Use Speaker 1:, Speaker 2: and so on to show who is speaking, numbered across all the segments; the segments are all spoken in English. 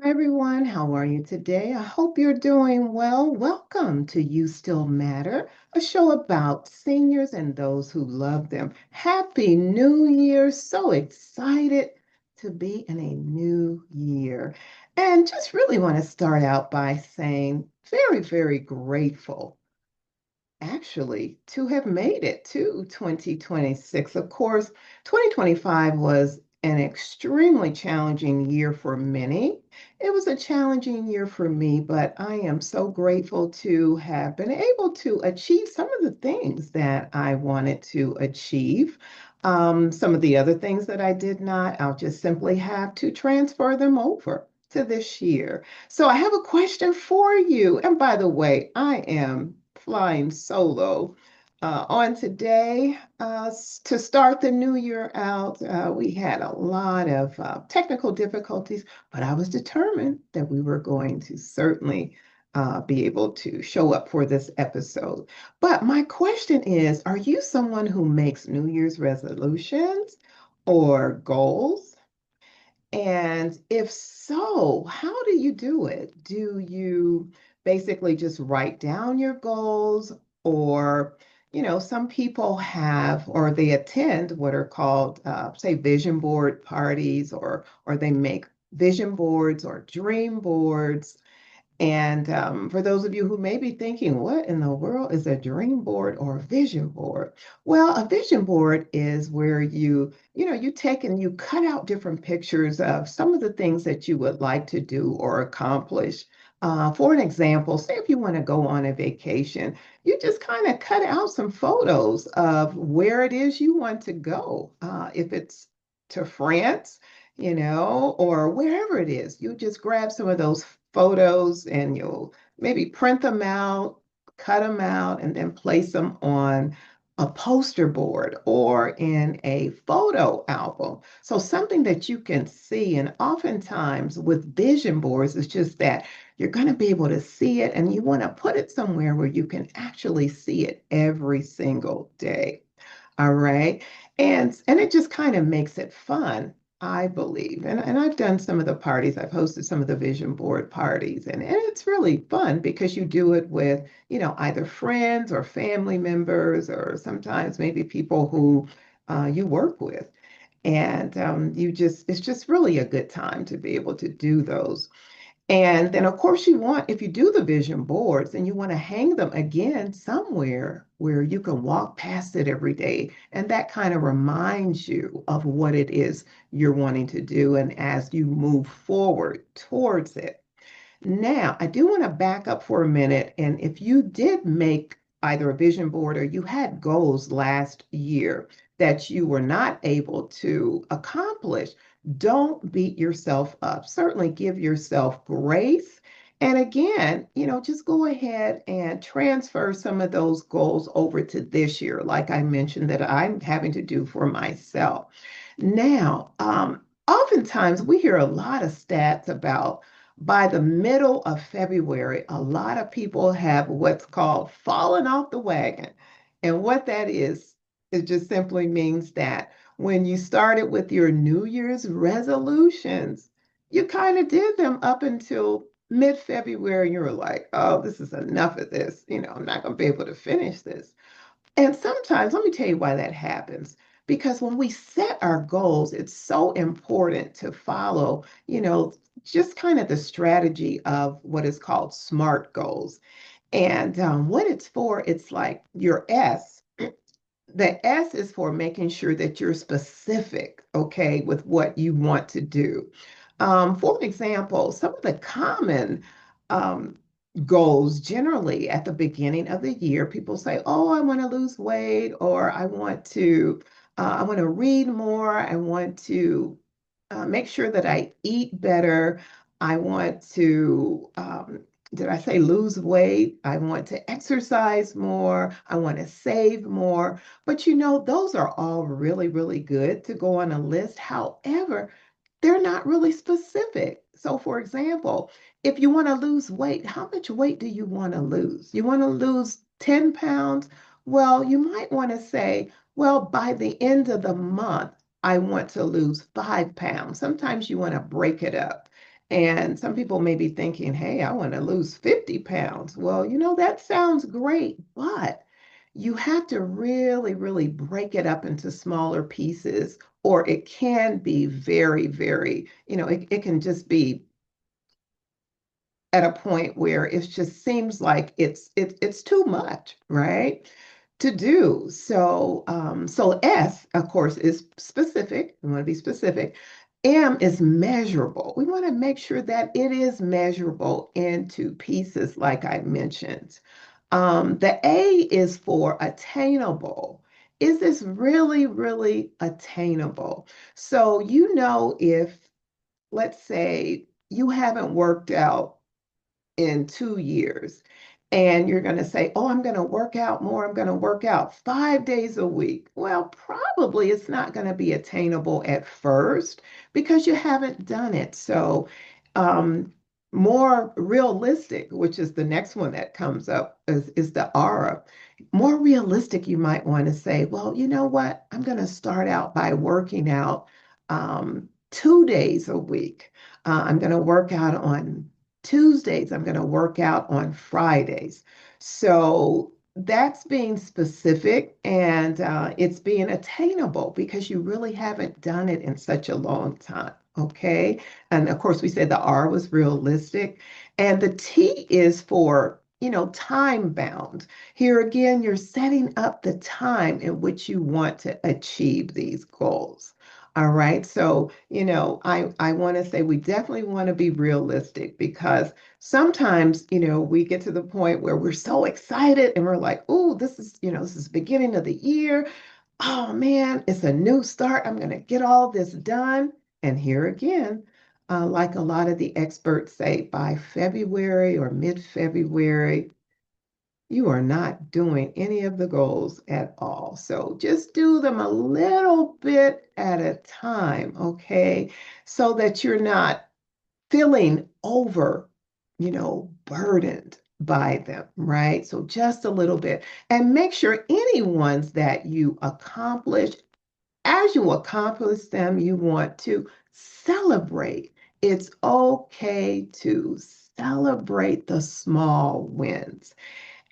Speaker 1: Hi everyone, how are you today? I hope you're doing well. Welcome to You Still Matter, a show about seniors and those who love them. Happy New Year! So excited to be in a new year. And just really want to start out by saying very, very grateful actually to have made it to 2026. Of course, 2025 was an extremely challenging year for many. It was a challenging year for me, but I am so grateful to have been able to achieve some of the things that I wanted to achieve. Some of the other things that I did not, I'll just simply have to transfer them over to this year. So I have a question for you. And by the way, I am flying solo on today to start the new year out. We had a lot of technical difficulties, but I was determined that we were going to certainly be able to show up for this episode. But my question is, are you someone who makes New Year's resolutions or goals? And if so, how do you do it? Do you basically just write down your goals or, some people have or they attend what are called, say, vision board parties or they make vision boards or dream boards. And for those of you who may be thinking, what in the world is a dream board or a vision board? Well, a vision board is where you take and you cut out different pictures of some of the things that you would like to do or accomplish. For an example, say if you want to go on a vacation, you just kind of cut out some photos of where it is you want to go. If it's to France, or wherever it is, you just grab some of those photos and you'll maybe print them out, cut them out, and then place them on a poster board or in a photo album. So something that you can see. And oftentimes with vision boards, it's just that you're going to be able to see it and you want to put it somewhere where you can actually see it every single day. All right. And it just kind of makes it fun, I believe. And I've done some of the parties, I've hosted some of the vision board parties, and it's really fun because you do it with, either friends or family members, or sometimes maybe people who you work with. And it's just really a good time to be able to do those. And then, of course, if you do the vision boards, then you want to hang them again somewhere where you can walk past it every day. And that kind of reminds you of what it is you're wanting to do. And as you move forward towards it. Now, I do want to back up for a minute. And if you did make either a vision board or you had goals last year that you were not able to accomplish, don't beat yourself up. Certainly give yourself grace. And again, just go ahead and transfer some of those goals over to this year, like I mentioned that I'm having to do for myself. Now, oftentimes we hear a lot of stats about by the middle of February, a lot of people have what's called fallen off the wagon. And what that is, it just simply means that when you started with your New Year's resolutions, you kind of did them up until mid-February. And you were like, oh, this is enough of this. I'm not going to be able to finish this. And sometimes, let me tell you why that happens. Because when we set our goals, it's so important to follow, just kind of the strategy of what is called SMART goals. And what it's for, it's like your S. The S is for making sure that you're specific, okay, with what you want to do. For example, some of the common um, goals generally at the beginning of the year, people say, "Oh, I want to lose weight," or I want to read more. I want to make sure that I eat better. I want to, did I say lose weight? I want to exercise more. I want to save more. But those are all really, really good to go on a list. However, they're not really specific. So, for example, if you want to lose weight, how much weight do you want to lose? You want to lose 10 pounds? Well, you might want to say, well, by the end of the month, I want to lose 5 pounds. Sometimes you want to break it up. And some people may be thinking, hey, I want to lose 50 pounds. Well, that sounds great, but you have to really, really break it up into smaller pieces, or it can be very, very, it can just be at a point where it just seems like it's too much, right? To do. So S, of course, is specific. We want to be specific. M is measurable. We want to make sure that it is measurable into pieces, like I mentioned. The A is for attainable. Is this really, really attainable? So, if, let's say, you haven't worked out in 2 years. And you're going to say, oh, I'm going to work out more. I'm going to work out 5 days a week. Well, probably it's not going to be attainable at first because you haven't done it. So, more realistic, which is the next one that comes up, is the aura. More realistic, you might want to say, well, you know what? I'm going to start out by working out 2 days a week. I'm going to work out on Tuesdays. I'm going to work out on Fridays. So that's being specific, and it's being attainable because you really haven't done it in such a long time. Okay. And of course, we said the R was realistic, and the T is for, time bound. Here again, you're setting up the time in which you want to achieve these goals. All right. So, I want to say we definitely want to be realistic because sometimes, we get to the point where we're so excited and we're like, oh, this is beginning of the year. Oh man, it's a new start. I'm going to get all this done. And here again, like a lot of the experts say, by February or mid-February, you are not doing any of the goals at all. So just do them a little bit at a time, okay? So that you're not feeling burdened by them, right? So just a little bit. And make sure any ones that you accomplish, as you accomplish them, you want to celebrate. It's okay to celebrate the small wins.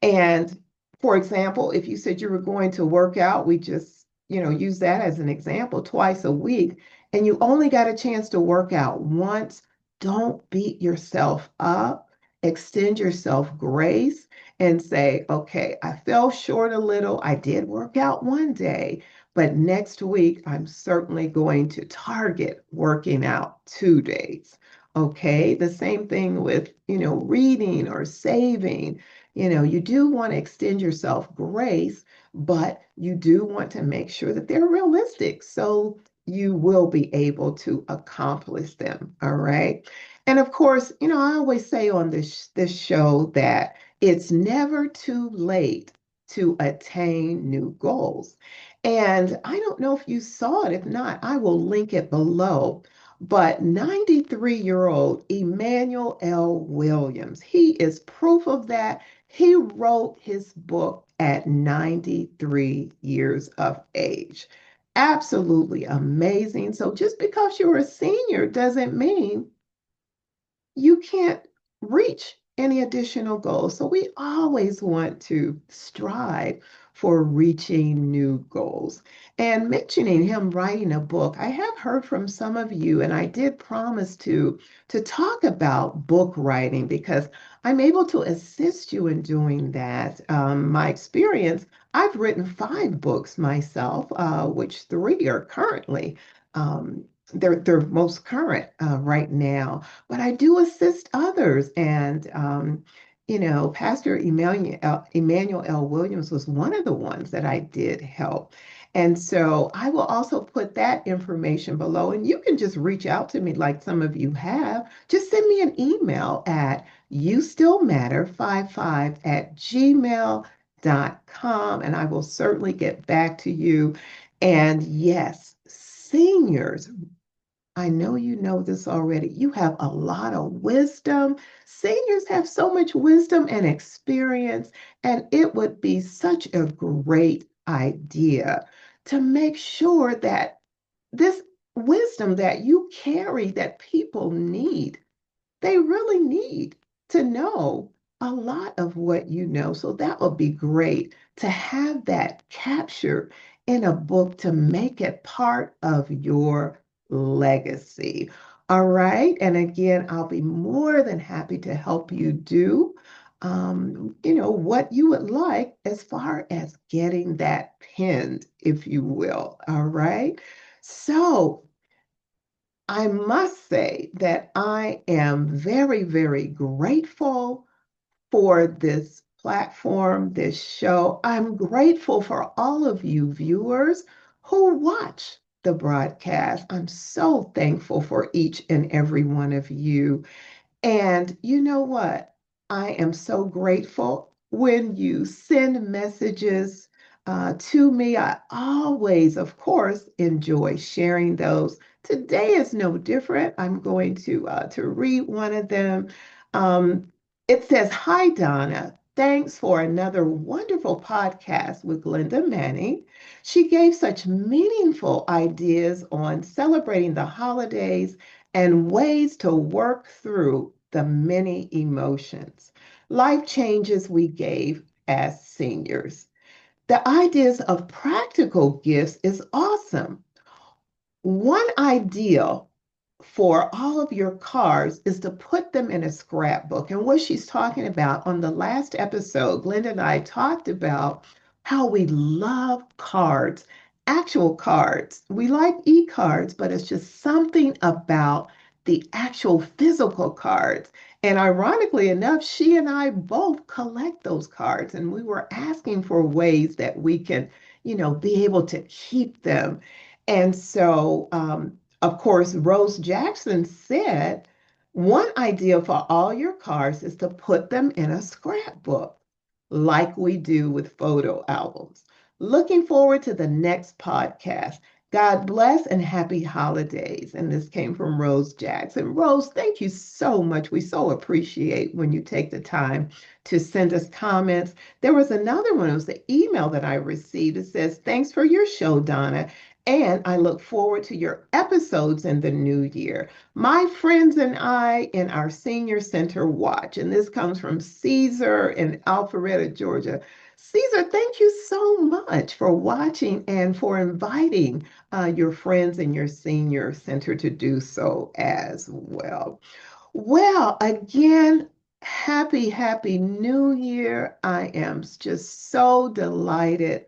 Speaker 1: And for example, if you said you were going to work out, we just, use that as an example, twice a week, and you only got a chance to work out once, don't beat yourself up. Extend yourself grace and say, okay, I fell short a little. I did work out one day, but next week I'm certainly going to target working out 2 days. Okay, the same thing with, reading or saving. You do want to extend yourself grace, but you do want to make sure that they're realistic so you will be able to accomplish them. All right. And of course, I always say on this show that it's never too late to attain new goals. And I don't know if you saw it. If not, I will link it below. But 93-year-old Emmanuel L. Williams, he is proof of that. He wrote his book at 93 years of age. Absolutely amazing. So just because you're a senior doesn't mean you can't reach any additional goals. So we always want to strive for reaching new goals. And mentioning him writing a book, I have heard from some of you, and I did promise to talk about book writing because I'm able to assist you in doing that. My experience, I've written 5 books myself, which 3 are currently. They're most current right now, but I do assist others. And, Pastor Emmanuel L. Williams was one of the ones that I did help. And so I will also put that information below, and you can just reach out to me like some of you have. Just send me an email at youstillmatter55@gmail.com, and I will certainly get back to you. And yes, seniors, I know you know this already. You have a lot of wisdom. Seniors have so much wisdom and experience, and it would be such a great idea to make sure that this wisdom that you carry that people need. they really need to know a lot of what you know. So that would be great to have that captured in a book to make it part of your legacy. All right. And again, I'll be more than happy to help you do, what you would like as far as getting that pinned, if you will. All right. So I must say that I am very, very grateful for this platform, this show. I'm grateful for all of you viewers who watch the broadcast. I'm so thankful for each and every one of you. And you know what? I am so grateful when you send messages to me. I always, of course, enjoy sharing those. Today is no different. I'm going to read one of them. Um, it says, "Hi, Donna. Thanks for another wonderful podcast with Glenda Manning. She gave such meaningful ideas on celebrating the holidays and ways to work through the many emotions, life changes we gave as seniors. The ideas of practical gifts is awesome. One idea for all of your cards is to put them in a scrapbook. And what she's talking about on the last episode, Glenda and I talked about how we love cards, actual cards. We like e-cards, but it's just something about the actual physical cards. And ironically enough, she and I both collect those cards, and we were asking for ways that we can, be able to keep them. And so, of course, Rose Jackson said one idea for all your cards is to put them in a scrapbook, like we do with photo albums. Looking forward to the next podcast. God bless and happy holidays. And this came from Rose Jackson. Rose, thank you so much. We so appreciate when you take the time to send us comments. There was another one, it was the email that I received. It says, "Thanks for your show, Donna. And I look forward to your episodes in the new year. My friends and I in our senior center watch." And this comes from Caesar in Alpharetta, Georgia. Caesar, thank you so much for watching and for inviting your friends in your senior center to do so as well. Well, again, happy, happy New Year. I am just so delighted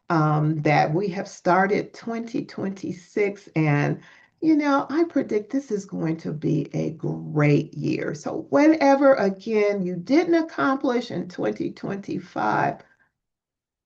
Speaker 1: that we have started 2026. And, I predict this is going to be a great year. So, whatever, again, you didn't accomplish in 2025,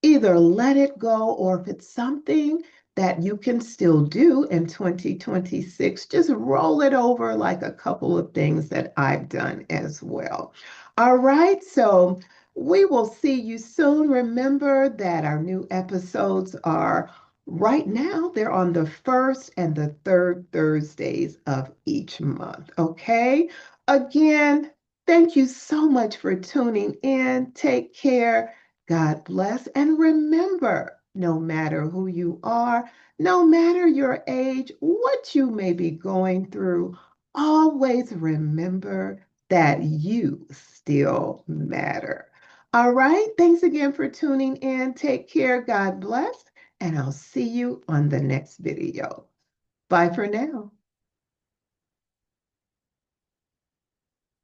Speaker 1: either let it go, or if it's something that you can still do in 2026, just roll it over like a couple of things that I've done as well. All right, so we will see you soon. Remember that our new episodes are right now, they're on the first and the third Thursdays of each month. Okay, again, thank you so much for tuning in. Take care. God bless. And remember, no matter who you are, no matter your age, what you may be going through, always remember that you still matter. All right. Thanks again for tuning in. Take care. God bless. And I'll see you on the next video. Bye for now.